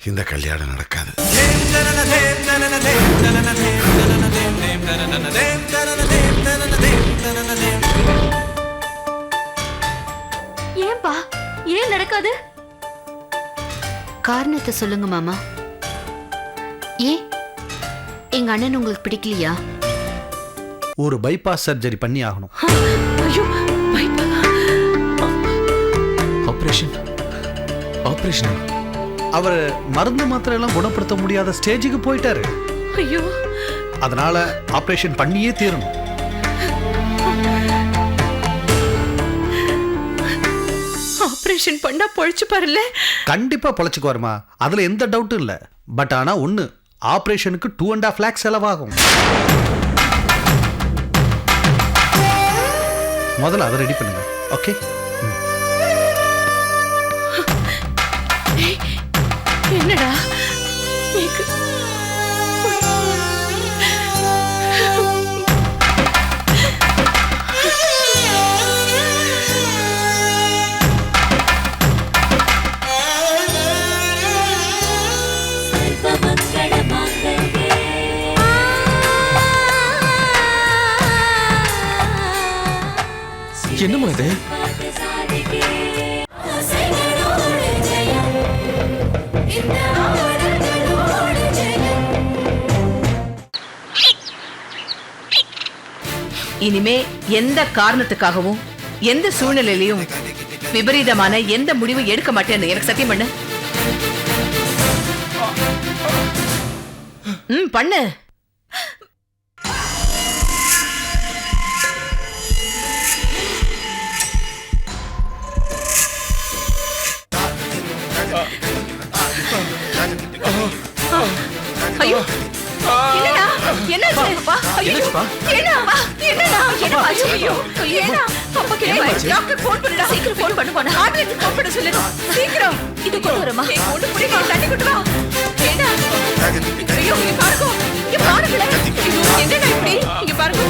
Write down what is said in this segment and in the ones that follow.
இந்த கல்யாணம் நடக்காது. ஏன்பா ஏன் நடக்காது? காரணத்தை சொல்லுங்க மாமா. ஏன் எங்க அண்ணன் உங்களுக்கு பிடிக்கலையா? ஒரு பைபாஸ் சர்ஜரி பண்ணி ஆகணும். ஐயோ, ஆபரேஷன். அவர் மருந்து மாத்திரை எல்லாம் குணப்படுத்த முடியாத ஸ்டேஜுக்கு போயிட்டாரு. ஐயோ, அதனால ஆபரேஷன் பண்ணியே தீரணும். ஆபரேஷன் பண்ணா பொழைச்சு பாருல. கண்டிப்பா பொழைச்சுக்குவாருமா, அதுல எந்த டவுட்டும் இல்ல. பட் ஆனா ஒண்ணு, ஆபரேஷனுக்கு 2.5 lakhs செலவாகும். முதல்ல அதை ரெடி பண்ணுங்க. ஓகே? என்னடா என்னமா இது? இனிமே எந்த காரணத்துக்காகவும் எந்த சூழ்நிலையிலையும் விபரீதமான எந்த முடிவு எடுக்க மாட்டேன்னு எனக்கு சத்தியம் பண்ணு. பண்ணு. ஐயோ, என்னடா என்னாச்சு? என்னாச்சுப்பா? என்னடா என்னடா ஐயோ, ஏனா அப்பா கிட்ட டாக்டர் ஃபோன் பண்ணுடா. சீக்கிரம் ஃபோன் பண்ணு. ஆம்புலன்ஸ் ஃபோன் பண்ண சொல்லு. சீக்கிரம். இது கொண்டு வரமா? ஒண்ணு புடிங்க, தண்ணி கொண்டு வா. ஏனா ஐயோ, இங்க பாருங்க. இங்க பாருங்க. ஐயோ, என்னடா இப்படி? இங்க பாருங்க.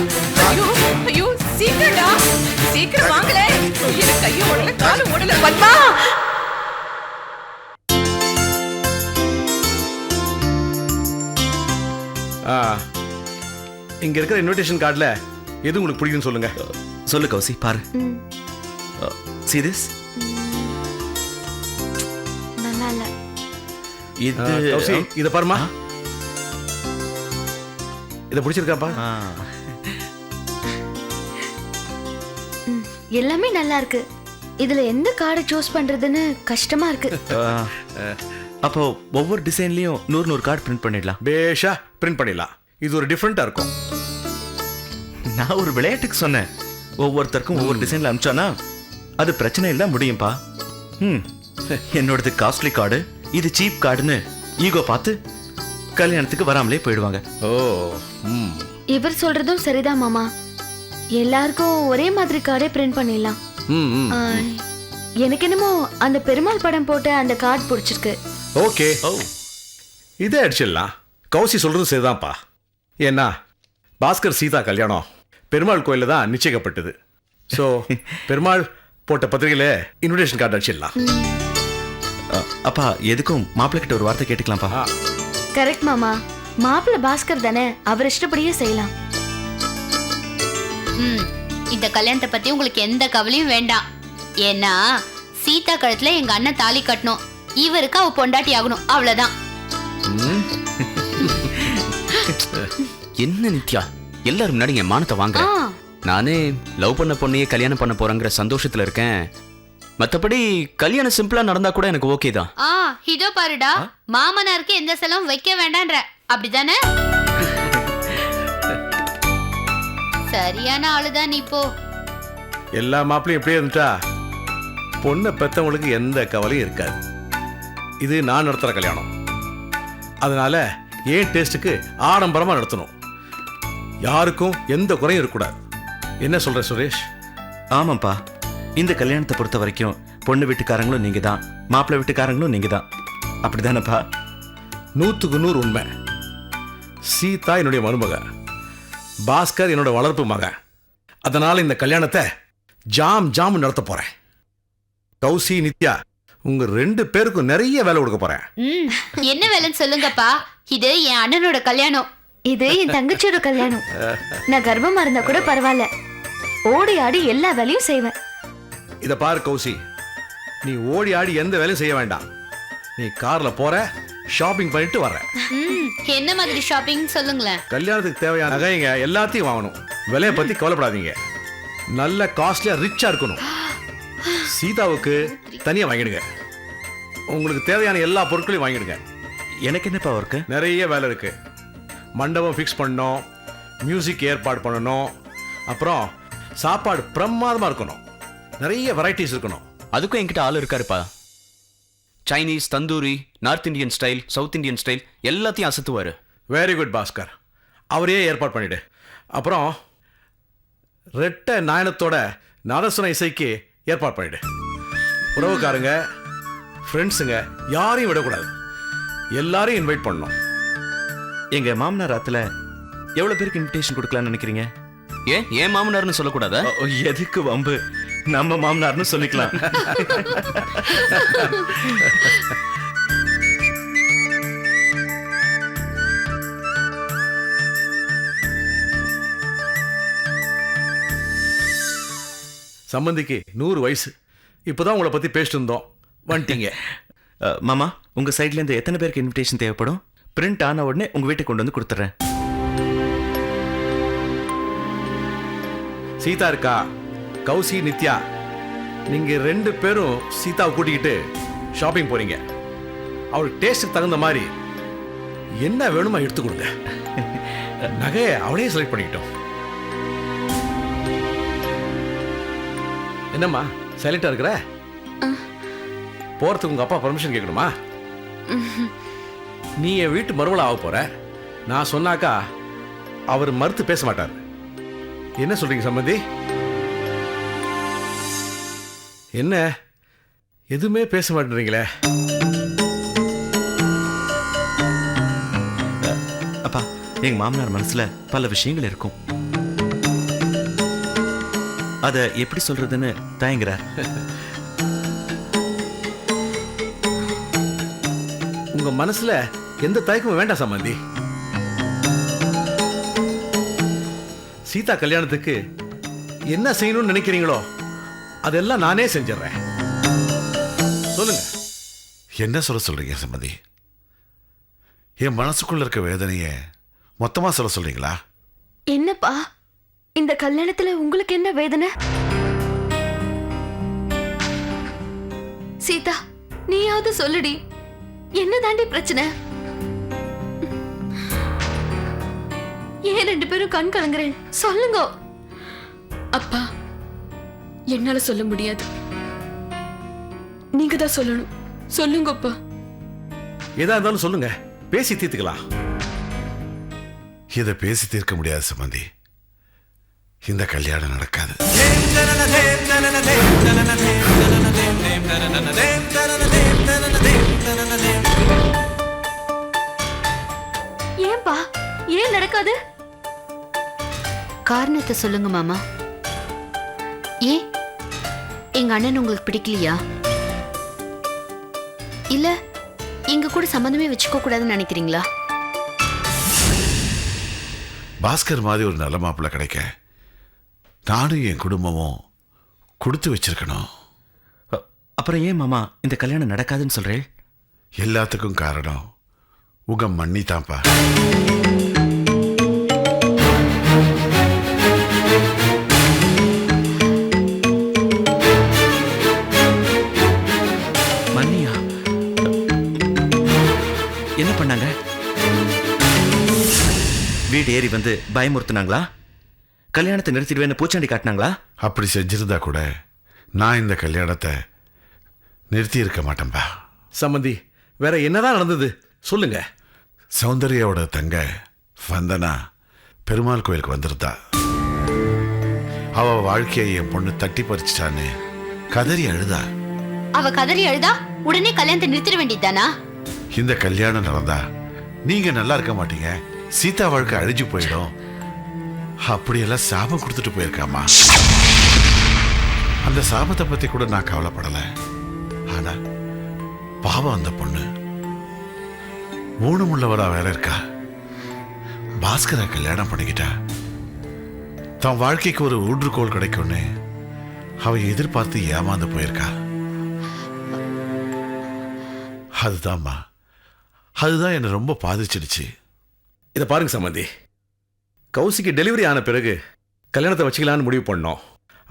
ஐயோ ஐயோ, சீக்கிரம்டா. சீக்கிரம் வாங்கல. எனக்கு கைய ஓடல, கால் ஓடல. பத்மா, இங்க இருக்கிற இன்விடேஷன் கார்டுல எது உங்களுக்கு பிடிக்குன்னு சொல்லுங்க. சொல்லு கௌசி, பாரு. See this? நல்லா இல்ல. இது கௌசி, இத பாருமா. இத பிடிச்சிருக்காப்பா? எல்லாமே நல்லா இருக்கு. இதுல எந்த கார்டை சூஸ் பண்றதுன்னு கஷ்டமா இருக்கு. அப்போ ஒவ்வொரு டிசைன்லயும் 100 கார்டு பிரிண்ட் பண்ணிடலாம். பேஷா பிரிண்ட் பண்ணிடலாம். இது ஒரு டிஃபரெண்டா இருக்கும். நான் ஒரு விளையாட்டுக்கு சொன்னேன். ஒவ்வொருத்தருக்கும் ஒவ்வொரு டிசைன்ல அனுப்பிச்சானா அது பிரச்சனை இல்ல, முடியும்பா. என்னோடது காஸ்ட்லி கார்டு, இது சீப் கார்டுன்னு ஈகோ பார்த்து கல்யாணத்துக்கு வராமலே போயிடுவாங்க. ஓ, இவர் சொல்றதும் சரிதான் மாமா. எல்லாருக்கும் ஒரே மாதிரி கார்டே பிரிண்ட் பண்ணிடலாம். எனக்கு என்னமோ அந்த பெருமாள் படம் போட்ட அந்த கார்டு பிடிச்சிருக்கு. ஓகே, இதே அடிச்சிடலாம். கௌசி சொல்றது சரிதான்ப்பா. ஏன்னா பாஸ்கர் சீதா கல்யாணம் பெருமாள் கோயில தான் நிச்சயிக்கப்பட்டது. ஸோ பெருமாள் போட்ட பத்திரிகையில இன்விடேஷன் கார்டு அடிச்சிடலாம். அப்பா, எதுக்கும் மாப்பிள்ளை கிட்ட ஒரு வார்த்தை கேட்டுக்கலாம்ப்பா. கரெக்ட் மாமா. மாப்பிள்ளை பாஸ்கர் தானே, அவர் இஷ்டப்படியே செய்யலாம். இந்த கல்யாணத்தை பத்தி உங்களுக்கு எந்த கவலையும் வேண்டாம். ஏன்னா சீதா கழுத்துல எங்க அண்ணன் தாலி கட்டணும், இவருக்கு அவ பொண்டாட்டி ஆகணும், அவ்வளவுதான். என்ன நித்யா, எல்லாரும் முன்னாடி என் மானத்தை வாங்க. நானே லவ் பண்ண பொண்ணையே கல்யாணம் பண்ண போறேங்கிற சந்தோஷத்துல இருக்கேன். மத்தபடி கல்யாணம் சிம்பிளா நடந்தா கூட எனக்கு ஓகே தான். இதோ பாருடா, மாமனாருக்கு எந்த செலவும் வைக்க வேண்டான்ற, அப்படிதானே? சரியான ஆளுதான் நீ. போ. எல்லா மாப்பிளையும் எப்படியே இருந்துட்டா பொண்ணை பெத்தவங்களுக்கு எந்த கவலையும் இருக்காது. இது நான் நடத்துற கல்யாணம். அதனால ஏன் டேஸ்டுக்கு ஆடம்பரமா நடத்தணும். யாருக்கும் எந்த குறையும் இருக்கக்கூடாது. என்ன சொல்ற சுரேஷ்? ஆமாப்பா, இந்த கல்யாணத்தை பொறுத்த வரைக்கும் பொண்ணு வீட்டுக்காரங்களும் நீங்க தான், மாப்பிள்ளை வீட்டுக்காரங்களும் நீங்க தான். அப்படிதானப்பா? 100க்கு 100 உண்மை. சீதா என்னுடைய மருமக, பாஸ்கர் என்னோட வளர்ப்பு மகன். அதனால இந்த கல்யாணத்தை ஜாம் நடத்த போறேன். கௌசி, நித்யா, உங்க 2 பேருக்கும் நிறைய வேலை கொடுக்க போறேன். ம், என்ன வேலைன்னு சொல்லுங்கப்பா. இது என் அண்ணனோட கல்யாணம். இது என் தங்கச்சியோட கல்யாணம். நான் கர்ப்பமா இருந்தா கூட பரவாயில்ல, ஓடி ஆடி எல்லா வேலையும் செய்வேன். இத பாரு கௌசி, நீ ஓடி ஆடி எந்த வேலையும் செய்ய வேண்டாம். நீ கார்ல போற, ஷாப்பிங் பண்ணிட்டு வர்ற. ம், என்ன மாதிரி ஷாப்பிங் சொல்லுங்களேன். கல்யாணத்துக்கு தேவையான நகைங்க எல்லாத்தையும் வாங்கணும். விலையை பத்தி கவலைப்படாதீங்க. நல்ல காஸ்ட்லியா ரிச்சா இருக்கணும். சீதாவுக்கு தனியா வாங்கிடுங்க. உங்களுக்கு தேவையான எல்லா பொருட்களையும் வாங்கிடுங்க. எனக்கு என்னப்பா ஒர்க்கு? நிறைய வேலை இருக்கு. மண்டபம் ஃபிக்ஸ் பண்ணணும், மியூசிக் ஏற்பாடு பண்ணணும், அப்புறம் சாப்பாடு பிரமாதமா இருக்கணும், நிறைய வெரைட்டிஸ் இருக்கணும். அதுக்கும் என்கிட்ட ஆள் இருக்காருப்பா. Chinese, tandoori, north Indian style, south Indian style எல்லாத்தையும் அசத்துவாரு. வெரி குட் பாஸ்கர், அவரே ஏற்பாடு பண்ணிடு. அப்புறம் ரெட்டை நாயனத்தோட நாதஸ்வர இசைக்கு ஏற்பாடு பண்ணிடு. உறவுக்காரங்க, ஃப்ரெண்ட்ஸுங்க யாரையும் விடக்கூடாது. எல்லாரையும் இன்வைட் பண்ணணும். எங்க மாமனார் ஆத்துல எவ்வளவு பேருக்கு இன்விடேஷன் கொடுக்கலாம்னு நினைக்கிறீங்க? ஏன் மாமனார்னு சொல்லக்கூடாதா? எதுக்கு வம்பு, நம்ம மாமனார்னு சொல்லிக்கலாம். சம்பந்திக்கு 100 வயசு. இப்போதான் உங்களை பத்தி பேசிட்டு இருந்தோம், வந்துட்டீங்க. மாமா, உங்க சைட்ல இருந்து எத்தனை பேருக்கு இன்விடேஷன் தேவைப்படும்? பிரிண்ட் ஆன உடனே உங்க வீட்டுக்கு கொண்டு வந்து கொடுத்துறேன். சீதா இருக்கா, கௌசி, நித்யா, நீங்க 2 பேரும் சீதாவை கூட்டிக்கிட்டு ஷாப்பிங் போறீங்க. அவள் டேஸ்ட்டுக்கு தகுந்த மாதிரி என்ன வேணுமோ எடுத்து கொடுங்க. நகையை அவளே செலக்ட் பண்ணிக்கிட்டோம். என்னம்மா சைலண்டா இருக்கிற? போறதுக்கு உங்க அப்பா பர்மிஷன் கேட்கணுமா? நீ என் வீட்டு மருமலை ஆக போற. நான் சொன்னாக்கா அவர் மறுத்து பேச மாட்டார். என்ன சொல்றீங்க சம்பந்தி? என்ன எதுவுமே பேச மாட்டேறீங்களே? அப்பா, எங்க மாமனார் மனசுல பல விஷயங்கள் இருக்கும். அத எப்படி சொல்றதுன்னு தயங்குறார். உங்க மனசுல எந்த தயக்கமும் வேண்டாம் சம்பந்தி. சீதா கல்யாணத்துக்கு என்ன செய்யணும்னு நினைக்கிறீங்களோ அதெல்லாம் நானே செஞ்சிடறேன். சொல்லுங்க. என்ன சொல்றீங்க சம்பந்தி? என் மனசுக்குள்ள இருக்க வேதனைய மொத்தமா சொல்றீங்களா? என்னப்பா, இந்த கல்யாணத்துல உங்களுக்கு என்ன வேதனை? சீதா, நீயாவது சொல்லுடி, என்ன தாண்டி பிரச்சனை? ஏன் 2 பேரும் கண் கலங்குறேன்? சொல்லுங்க. அப்பா, என்னால சொல்ல முடியாது, நீங்க தான் சொல்லணும். சொல்லுங்கப்பா. எதா இருந்தாலும் சொல்லுங்க, பேசி தீர்த்துக்கலாம். இதை பேசி தீர்க்க முடியாது சம்பந்தி. இந்த கல்யாணம் நடக்காது. ஏன்பா, ஏன் நடக்காது? காரணத்தை சொல்லுங்க மாமா. ஏன் எங்க அண்ணன் உங்களுக்கு பிடிக்கலையா? இல்ல எங்க கூட சம்பந்தமே வச்சுக்க கூடாதுன்னு நினைக்கிறீங்களா? பாஸ்கர் மாதிரி ஒரு நல்ல மாப்பிள்ளை கிடைக்க நானும் என் குடும்பமும் கொடுத்து வச்சிருக்கணும். அப்புறம் ஏன் மாமா இந்த கல்யாணம் நடக்காதுன்னு சொல்றேன்? எல்லாத்துக்கும் காரணம் உங்க மண்ணி தான்ப்பா. மன்னியா? என்ன பண்ணாங்க? வீடு ஏறி வந்து பயமுறுத்துனாங்களா? கல்யாணத்தை நிறுத்திடுவேன்னு பூச்சாண்டி காட்டினாங்களா? அப்படி செஞ்சிருந்தா கூட நான் இந்த கல்யாணத்தை நிறுத்தி இருக்க மாட்டேன்பா. சம்பந்தி, வேற என்னதான் நடந்தது சொல்லுங்க. சௌந்தர்யாவோட தங்க வந்தனா பெருமாள் கோயிலுக்கு வந்திருந்தா. அவ வாழ்க்கையை என் பொண்ணு தட்டி பறிச்சிட்டான்னு கதறி அழுதா. அவ கதறி அழுதா உடனே கல்யாணத்தை நிறுத்திட வேண்டியதானா? இந்த கல்யாணம் நடந்தா நீங்க நல்லா இருக்க மாட்டீங்க, சீதா வாழ்க்கை அழிஞ்சு போயிடும், அப்படியெல்லாம் சாபம் கொடுத்துட்டு போயிருக்காமா. அந்த சாபத்தை பத்தி கூட நான் கவலைப்படல. ஆனா பாவம் அந்த பொண்ணு ஊனமுள்ளவரா வேற இருக்கா. பாஸ்கரை கல்யாணம் பண்ணிக்கிட்டா தன் வாழ்க்கைக்கு ஒரு ஊன்றுகோல் கிடைக்கும்னு அவ எதிர்பார்த்து ஏமாந்து போயிருக்கா. அதுதான்மா, அதுதான் என்னை ரொம்ப பாதிச்சிடுச்சு. இதை பாருங்க சம்பந்தி, கௌசிக்கு டெலிவரி ஆன பிறகு கல்யாணத்தை வச்சுக்கலான்னு முடிவு பண்ணோம்.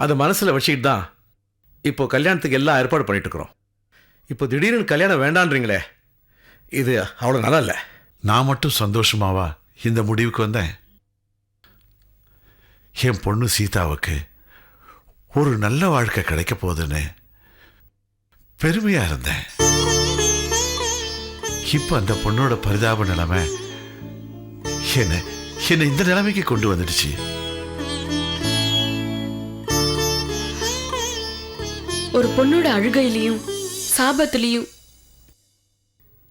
அதை மனசில் வச்சுக்கிட்டு தான் இப்போ கல்யாணத்துக்கு எல்லாம் ஏற்பாடு பண்ணிட்டு இருக்கிறோம். இப்போ திடீர்னு கல்யாணம் வேண்டான்றீங்களே, இது அவ்வளோ நல்லா இல்லை. நான் மட்டும் சந்தோஷமாவா இந்த முடிவுக்கு வந்தேன்? என் பொண்ணு சீதாவுக்கு ஒரு நல்ல வாழ்க்கை கிடைக்க போகுதுன்னு பெருமையா இருந்தேன். இப்ப அந்த பொண்ணோட பரிதாப நிலைமை என்ன இந்த நிலைமைக்கு கொண்டு வந்துடுச்சு. ஒரு பொண்ணோட அழுகையிலையும் சாபத்திலையும்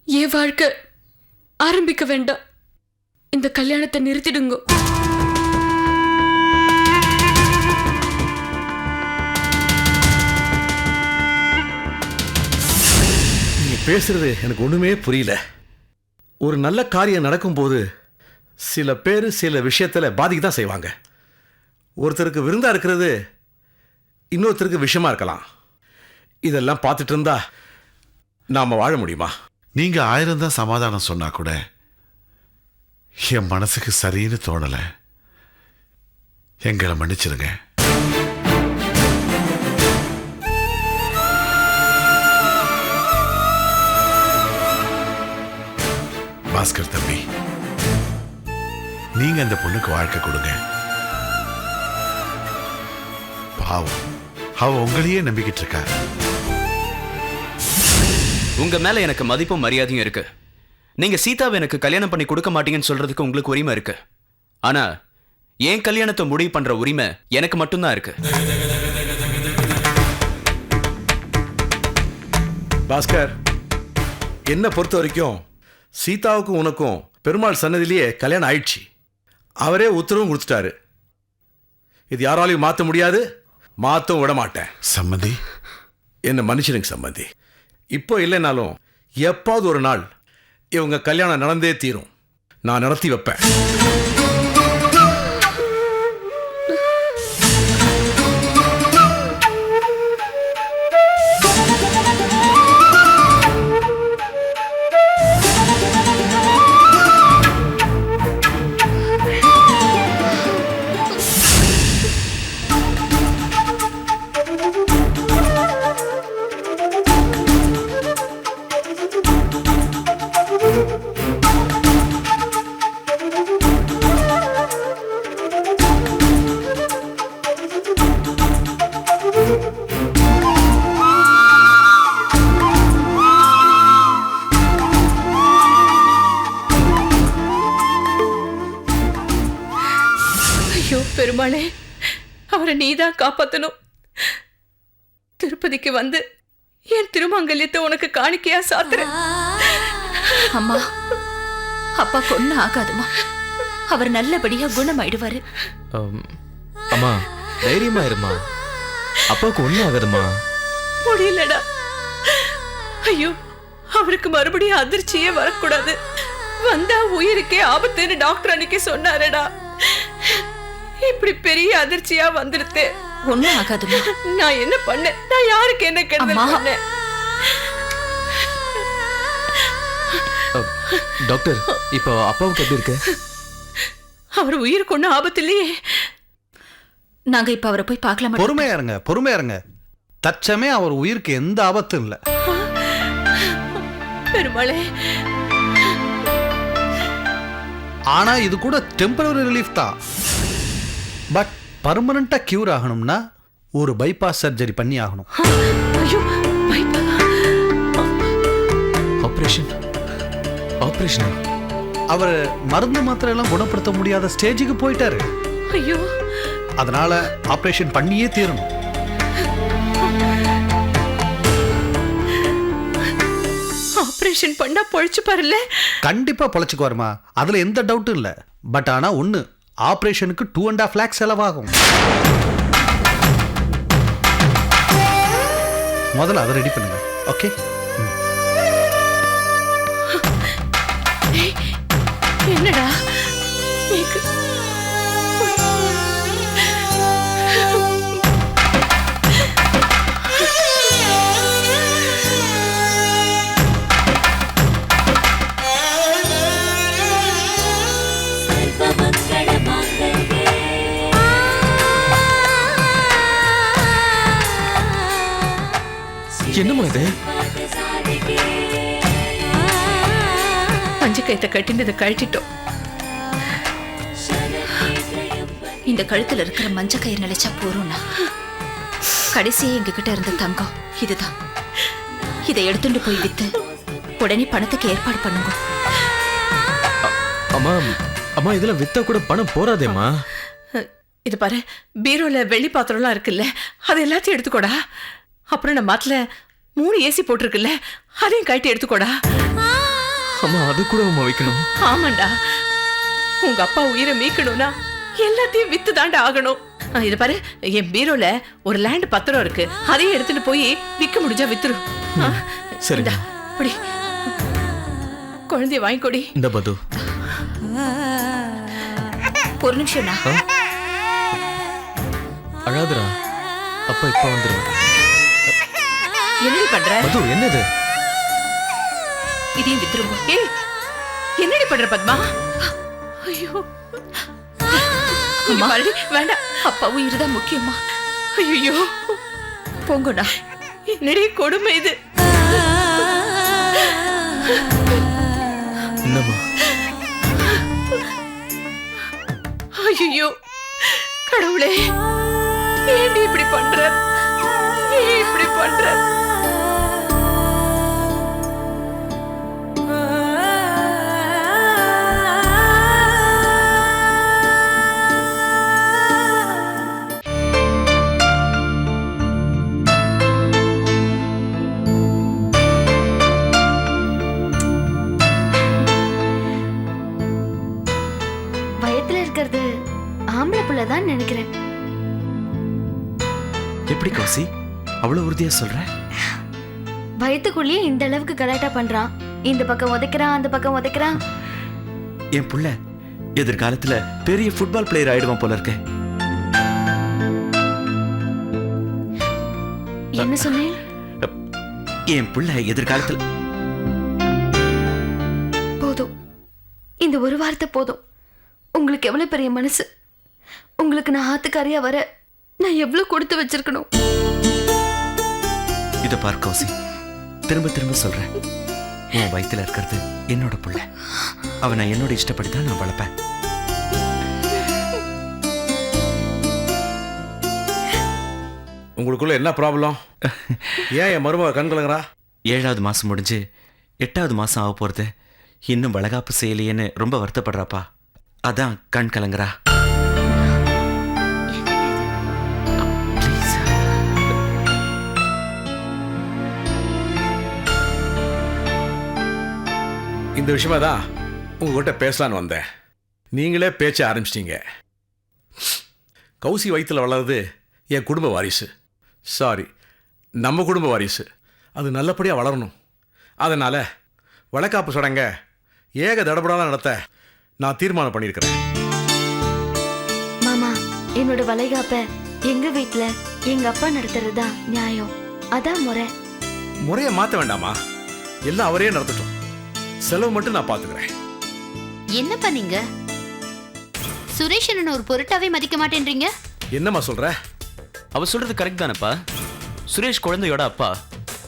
என் வாழ்க்கை ஆரம்பிக்க வேண்டாம். இந்த கல்யாணத்தை நிறுத்திடுங்க. நீங்க பேசுறது எனக்கு ஒண்ணுமே புரியல. ஒரு நல்ல காரியம் நடக்கும்போது சில பேர் சில விஷயத்துல பாதிக்க தான் செய்வாங்க. ஒருத்தருக்கு விருந்தா இருக்கிறது இன்னொருத்தருக்கு விஷயமா இருக்கலாம். இதெல்லாம் பார்த்துட்டு இருந்தா நாம வாழ முடியுமா? நீங்க 1000 தான் சமாதானம் சொன்னா கூட என் மனசுக்கு சரின்னு தோணல. எங்களை மன்னிச்சிருங்க. பாஸ்கர் தம்பி, நீங்க அந்த பொண்ணுக்கு வாழ்க்கை கொடுங்க. பாவம், அவ உங்களையே நம்பிக்கிட்டு இருக்கா. உங்க மேல எனக்கு மதிப்பும் மரியாதையும் இருக்கு. நீங்க சீதாவை எனக்கு கல்யாணம் பண்ணி கொடுக்க மாட்டீங்கன்னு சொல்றதுக்கு உங்களுக்கு உரிமை இருக்கு. ஆனா என் கல்யாணத்தை முடிவு பண்ற உரிமை எனக்கு மட்டும்தான் இருக்கு. பாஸ்கர், என்ன பொறுத்த வரைக்கும் சீதாவுக்கும் உனக்கும் பெருமாள் சன்னதியிலேயே கல்யாணம் ஆயிடுச்சு. அவரே உத்தரவும் கொடுத்துட்டாரு. இது யாராலையும் மாற்ற முடியாது, மாற்றவும் விட மாட்டேன். சம்மந்தி, என்ன மன்னிச்சிடுங்க சம்பந்தி. இப்போ இல்லைனாலும் எப்பாவது ஒரு நாள் இவங்க கல்யாணம் நடந்தே தீரும். நான் நடத்தி வைப்பேன். ஐயோ பெருமாளே, அவரை நீதான் காப்பாத்தணும். திருப்பதிக்கு வந்து என் திருமங்கல்யத்தை உனக்கு காணிக்கையா சாத்துறேன். அம்மா, அப்பா கொன்னு ஆகாதுமா. அவர் நல்லபடியா குணமாயிடுவாரு. அம்மா தைரியமா இருமா, அப்பாவுக்கு ஒண்ணும் ஆகாதுமா. முடியலடா. ஐயோ, அவருக்கு மறுபடியும் அதிர்ச்சியே வரக்கூடாது. வந்தா உயிருக்கே ஆபத்துன்னு டாக்டர் அன்னைக்கு சொன்னாரடா. இப்படி பெரிய அதிர்ச்சியா வந்துருது. ஒண்ணும் ஆகாதுமா. நான் என்ன பண்ணேன்? நான் யாருக்கு என்ன கெடுதல் பண்ணேன்? டாக்டர், இப்போ அப்பாவுக்கு எப்படி இருக்கு? அவர் உயிருக்கு ஒன்றும் ஆபத்து இல்லையே. நாங்க இப்ப அவரை போய் பார்க்கலாம். பொறுமையா இருங்க, பொறுமையா இருங்க. தச்சமே அவர் உயிருக்கு எந்த ஆபத்தும் இல்லை. பெருமாளே, ஆனா இது கூட டெம்பரரி ரிலீஃப் தான். பட் பர்மனண்டா கியூர் ஆகணும்னா ஒரு பைபாஸ் சர்ஜரி பண்ணி ஆகணும். ஐயோ, ஆபரேஷன்? ஆபரேஷனா? அவர் மருந்து மாத்திரை எல்லாம் குணப்படுத்த முடியாத ஸ்டேஜுக்கு போயிட்டாரு. ஐயோ, அதனால ஆபரேஷன் பண்ணியே தீரணும். ஆபரேஷன் பண்ணா பொழைச்சு பாருல. கண்டிப்பா பொழைச்சுக்குவாருமா, அதுல எந்த டவுட்டும் இல்ல. பட் ஆனா ஒண்ணு, ஆபரேஷனுக்கு 2.5 lakhs செலவாகும். முதல்ல அதை ரெடி பண்ணுங்க. ஓகே. என்னடா நீக்கு என்னம்மா இது? மஞ்ச கயித்தை கட்டினதை கழட்டிட்டோம். இந்த கழுத்துல இருக்கிற மஞ்ச கயிறு நிலைச்சா போறோம்னா கடைசியே எங்ககிட்ட இருந்த தங்கம் இதுதான். இதை எடுத்துட்டு போய் வித்து உடனே பணத்துக்கு ஏற்பாடு பண்ணுங்க. அம்மா அம்மா இதெல்லாம் வித்தா கூட பணம் போறாதேம்மா. இது பாரு, பீரோல வெள்ளி பாத்திரம்லாம் இருக்குல்ல, அது எல்லாத்தையும் எடுத்துக்கோடா. அப்புறம் நம்ம மாத்துல 3 ஏசி போட்டிருக்குல்ல, அதையும் கழட்டி எடுத்துக்கோடா. அம்மா அது கூட அம்மா வைக்கணும். ஆமாண்டா, உங்க அப்பா உயிரை மீக்கணும்னா எல்லாத்தையும் வித்து தாண்டா ஆகணும். இது பாரு, என் பீரோல ஒரு லேண்ட் பத்திரம் இருக்கு, அதையும் எடுத்துட்டு போய் விற்க முடிஞ்சா வித்துரு. சரி இப்படி குழந்தைய வாங்கிக்கொடி. இந்த பது ஒரு நிமிஷம்னா அழாதுரா, அப்பா இப்ப வந்துடும். என்னடி பண்ற? மது என்னது? இதையும் வித்துருங்க. ஏய், என்னடி பண்ற பத்மா? ஐயோ அம்மா, வேண்டாம். அப்பா உயிர் தான் முக்கியமா. ஐயோ போங்கடா. என்னடி கொடுமை இது? என்னம்மா? ஐயோ கடவுளே, ஏன் இப்படி பண்ற? ஏன் இப்படி பண்ற? வயத்துல இருக்கிறது ஆம்பளை புள்ளதான் நினைக்கிறேன். எப்படி கௌசி அவ்வளவு உறுதியா சொல்ற? வயத்துக்குள்ளேயே இந்த அளவுக்கு கலாட்டா பண்றான். இந்த பக்கம் உதைக்கிறான், அந்த பக்கம் உதைக்கிறான். என் புள்ள எதிர்காலத்துல பெரிய ஃபுட்பால் பிளேயர் ஆயிடுவான் போல இருக்க. என்ன சொன்னேன்? என் புள்ள எதிர்காலத்துல போதும், இந்த ஒரு வார்த்தை போதும். உங்களுக்கு எவ்வளவு பெரிய மனசு. உங்களுக்கு நான் ஆத்துக்காரியா வர நான் எவ்வளவு கொடுத்து வச்சிருக்கணும். இத பார் கௌசி, திரும்ப திரும்ப சொல்றேன், உன் வயித்துல இருக்கிறது என்னோட புள்ள. அவனை என்னோட இஷ்டப்படிதான் நான் வளர்ப்பேன். உங்களுக்குள்ள என்ன ப்ராப்ளம்? ஏன் என் மருமக கண் கலங்குறா? 7வது மாசம் முடிஞ்சு 8வது மாசம் ஆக போறது, இன்னும் வளகாப்பு செய்யலையேன்னு ரொம்ப வருத்தப்படுறாப்பா. அதான் கண் கலங்குறா. இந்த விஷயமா தான் உங்ககிட்ட பேசலான்னு வந்தேன். நீங்களே பேச்ச ஆரம்பிச்சிட்டீங்க. கௌசி வயிற்றுல வளர்றது என் குடும்ப வாரிசு. சாரி, நம்ம குடும்ப வாரிசு. அது நல்லபடியாக வளரணும். அதனால் வளக்காப்பு சடங்க ஏக தடபடாலாம் நடத்த நான் தீர்மானம் பண்ணியிருக்கிறேன். மாமா, என்னோட வளைகாப்ப எங்க வீட்டுல எங்க அப்பா நடத்துறதா நியாயம். அதான் முறை. முறையை மாற்ற வேண்டாமா? எல்லாம் அவரே நடத்தட்டும். செலவு மட்டும் நான் பார்த்துக்கிறேன். என்னப்பா நீங்க சுரேஷ் என்ன ஒரு பொருட்டாவே மதிக்க மாட்டேன்றீங்க? என்னம்மா சொல்ற? அவ சொல்றது கரெக்ட் தானப்பா. சுரேஷ் குழந்தையோட அப்பா.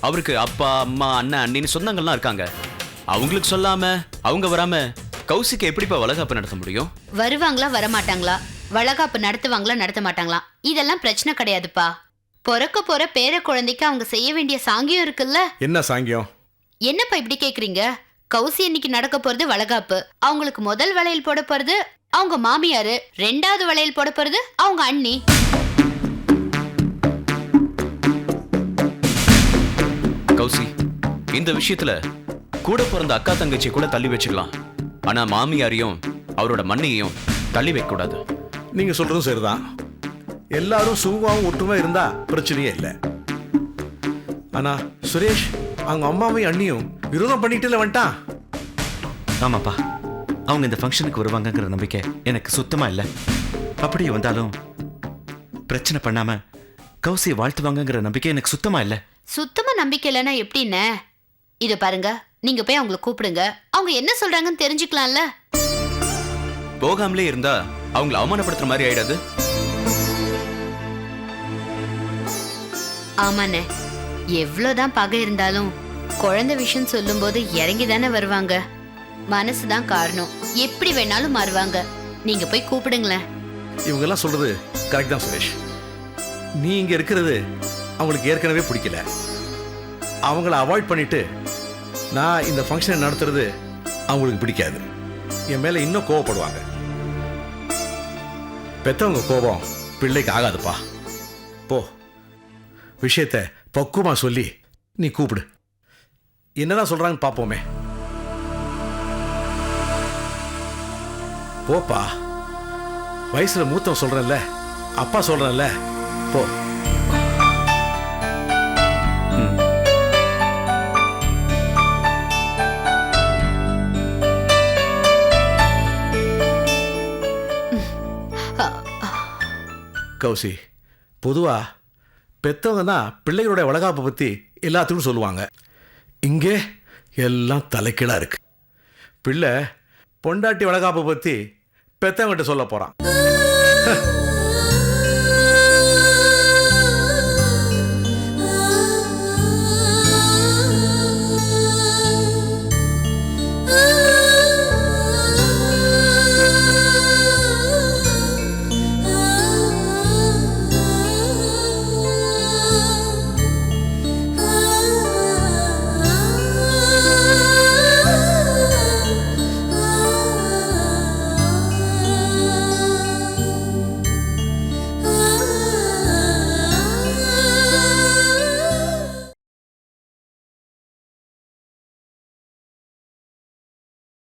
அவருக்கு அப்பா, அம்மா, அண்ணன், அண்ணின்னு சொந்தங்கள்லாம் இருக்காங்க. அவங்களுக்கு சொல்லாம அவங்க வராம கௌசிக்கு எப்படிப்பா வளகாப்பு நடத்த முடியும்? வருவாங்களா வரமாட்டாங்களா, வளகாப்பு நடத்துவாங்களா நடத்த மாட்டாங்களா, இதெல்லாம் பிரச்சனை கிடையாதுப்பா. பிறக்க போற பேர குழந்தைக்கு அவங்க செய்ய வேண்டிய சாங்கியம் இருக்குல்ல. என்ன சாங்கியம்? என்னப்பா இப்படி கேக்குறீங்க? கௌசி இன்னைக்கு நடக்க போறது வளகாப்பு. அவங்களுக்கு முதல் வளையல் போட போறது அவங்க மாமியாரு, 2வது வளையல் போட போறது அவங்க அண்ணி. கௌசி, இந்த விஷயத்துல கூட பிறந்த அக்கா தங்கச்சி கூட தள்ளி வச்சுக்கலாம். ஆனா மாமியாரையும் அவரோட மண்ணையும் தள்ளி வைக்க கூடாது. நீங்க சொல்றதும் சரிதான். எல்லாரும் சுகமாவும் ஒற்றுமை இருந்தா பிரச்சனையே இல்லை. ஆனா சுரேஷ் அவங்க அம்மாவையும் அண்ணியும் விரோதம் பண்ணிட்டு வந்துட்டான். ஆமாப்பா, அவங்க இந்த ஃபங்க்ஷனுக்கு வருவாங்கங்கிற நம்பிக்கை எனக்கு சுத்தமா இல்லை. அப்படி வந்தாலும் பிரச்சனை பண்ணாம கௌசியை வாழ்த்துவாங்கங்கிற நம்பிக்கை எனக்கு சுத்தமா இல்லை. சுத்தமா நம்பிக்கை இல்லைன்னா எப்படின்னு இது பாருங்க, நீங்க போய் அவங்கள கூப்பிடுங்க, அவங்க என்ன சொல்றாங்கன்னு தெரிஞ்சுக்கலாம்ல. போகாமலே இருந்தா அவங்கள அவமானப்படுத்துற மாதிரி ஆயிடாது? ஆமாண்ணே, எவ்வளவுதான் பகை இருந்தாலும் குழந்தை விஷயம் சொல்லும் போது இறங்கி தானே வருவாங்க. மனசுதான் காரணம், எப்படி வேணாலும் மாறுவாங்க. நீங்க போய் கூப்பிடுங்களேன். இவங்கெல்லாம் சொல்றது கரெக்ட் தான் சுரேஷ். நீ இங்க இருக்கிறது அவங்களுக்கு ஏற்கனவே பிடிக்கல. அவங்கள அவாய்ட் பண்ணிட்டு நான் இந்த ஃபங்க்ஷனை நடத்துறது அவங்களுக்கு பிடிக்காது. என் மேல இன்னும் கோவப்படுவாங்க. பெத்தவங்க கோபம் பிள்ளைக்கு ஆகாதுப்பா. போ, விஷயத்தை பக்குவமா சொல்லி நீ கூப்பிடு. என்னதான் சொல்றாங்கன்னு பார்ப்போமே. போப்பா, வயசுல மூத்தம் சொல்றேன்ல, அப்பா சொல்றேன்ல, போ. கௌசி, பொதுவா பெத்தவங்க தான் பிள்ளைகளுடைய வளகாப்பை பத்தி எல்லாத்துக்கும் சொல்லுவாங்க. இங்கே எல்லாம் தலைக்கீழா இருக்கு. பிள்ளை பொண்டாட்டி வளகாப்பை பத்தி பெத்தவங்கிட்ட சொல்ல போறான்.